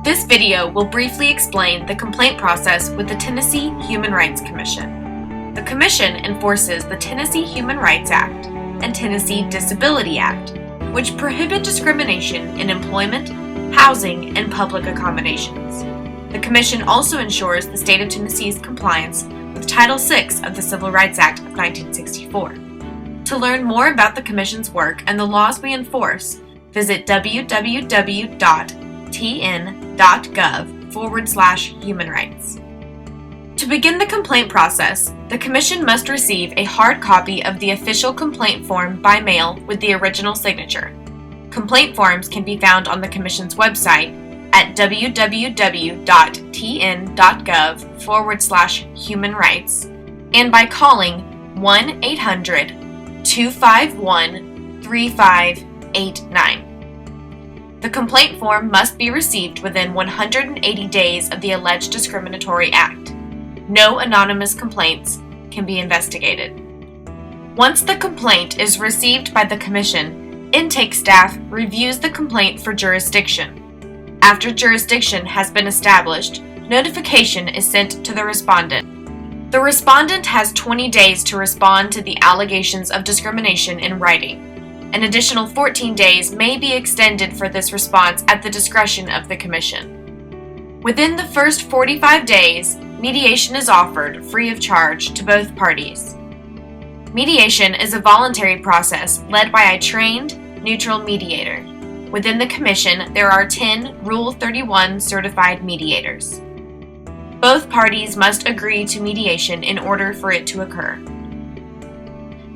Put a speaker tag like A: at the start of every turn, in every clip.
A: This video will briefly explain the complaint process with the Tennessee Human Rights Commission. The Commission enforces the Tennessee Human Rights Act and Tennessee Disability Act, which prohibit discrimination in employment, housing, and public accommodations. The Commission also ensures the state of Tennessee's compliance with Title VI of the Civil Rights Act of 1964. To learn more about the Commission's work and the laws we enforce, visit www.tn.gov/human rights. To begin the complaint process, the Commission must receive a hard copy of the official complaint form by mail with the original signature. Complaint forms can be found on the Commission's website at www.tn.gov/human rights and by calling 1-800-251-3589. The complaint form must be received within 180 days of the alleged discriminatory act. No anonymous complaints can be investigated. Once the complaint is received by the Commission, intake staff reviews the complaint for jurisdiction. After jurisdiction has been established, notification is sent to the respondent. The respondent has 20 days to respond to the allegations of discrimination in writing. An additional 14 days may be extended for this response at the discretion of the Commission. Within the first 45 days, mediation is offered free of charge to both parties. Mediation is a voluntary process led by a trained, neutral mediator. Within the Commission, there are 10 Rule 31 certified mediators. Both parties must agree to mediation in order for it to occur.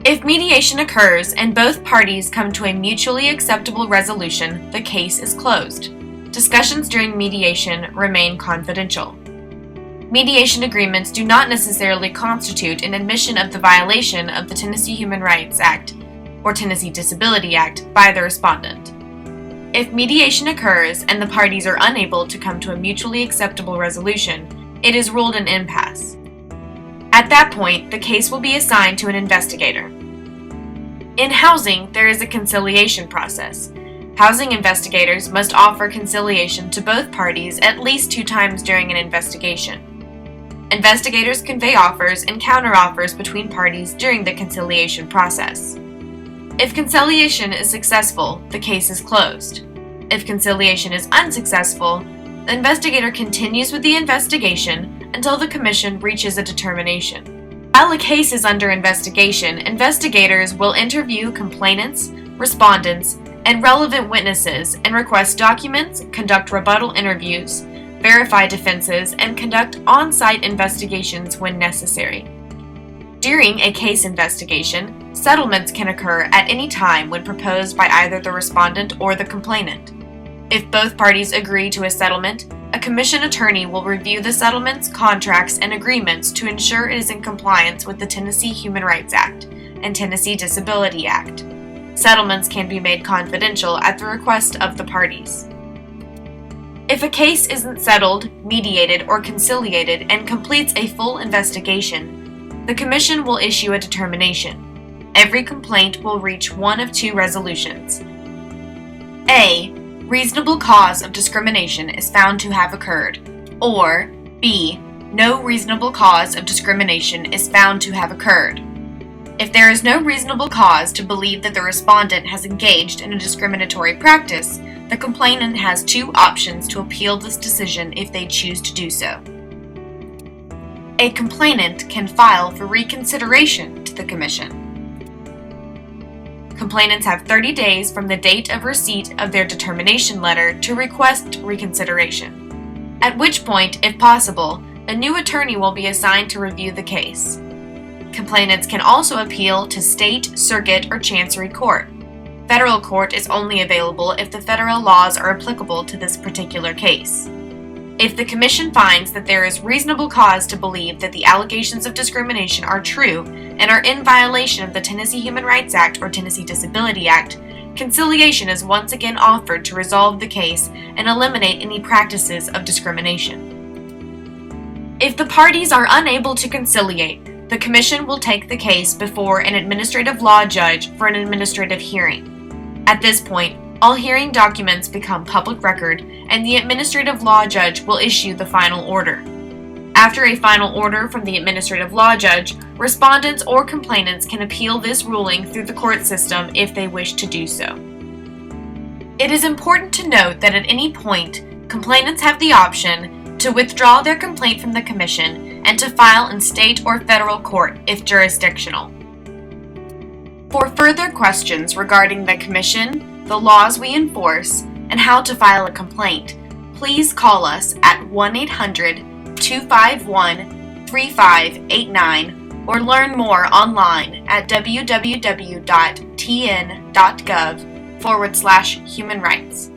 A: If mediation occurs and both parties come to a mutually acceptable resolution, the case is closed. Discussions during mediation remain confidential. Mediation agreements do not necessarily constitute an admission of the violation of the Tennessee Human Rights Act or Tennessee Disability Act by the respondent. If mediation occurs and the parties are unable to come to a mutually acceptable resolution, it is ruled an impasse. At that point, the case will be assigned to an investigator. In housing, there is a conciliation process. Housing investigators must offer conciliation to both parties at least 2 times during an investigation. Investigators convey offers and counteroffers between parties during the conciliation process. If conciliation is successful, the case is closed. If conciliation is unsuccessful, the investigator continues with the investigation until the Commission reaches a determination. While a case is under investigation, investigators will interview complainants, respondents, and relevant witnesses and request documents, conduct rebuttal interviews, verify defenses, and conduct on-site investigations when necessary. During a case investigation, settlements can occur at any time when proposed by either the respondent or the complainant. If both parties agree to a settlement, a Commission attorney will review the settlements, contracts, and agreements to ensure it is in compliance with the Tennessee Human Rights Act and Tennessee Disability Act. Settlements can be made confidential at the request of the parties. If a case isn't settled, mediated, or conciliated and completes a full investigation, the Commission will issue a determination. Every complaint will reach one of 2 resolutions. A. Reasonable cause of discrimination is found to have occurred, or B. No reasonable cause of discrimination is found to have occurred. If there is no reasonable cause to believe that the respondent has engaged in a discriminatory practice, the complainant has 2 options to appeal this decision if they choose to do so. A complainant can file for reconsideration to the Commission. Complainants have 30 days from the date of receipt of their determination letter to request reconsideration, at which point, if possible, a new attorney will be assigned to review the case. Complainants can also appeal to state, circuit, or chancery court. Federal court is only available if the federal laws are applicable to this particular case. If the Commission finds that there is reasonable cause to believe that the allegations of discrimination are true and are in violation of the Tennessee Human Rights Act or Tennessee Disability Act, conciliation is once again offered to resolve the case and eliminate any practices of discrimination. If the parties are unable to conciliate, the Commission will take the case before an administrative law judge for an administrative hearing. At this point, All hearing documents become public record, and the administrative law judge will issue the final order. After a final order from the administrative law judge, respondents or complainants can appeal this ruling through the court system if they wish to do so. It is important to note that at any point, complainants have the option to withdraw their complaint from the Commission and to file in state or federal court if jurisdictional. For further questions regarding the Commission, the laws we enforce, and how to file a complaint, please call us at 1-800-251-3589 or learn more online at www.tn.gov/human rights.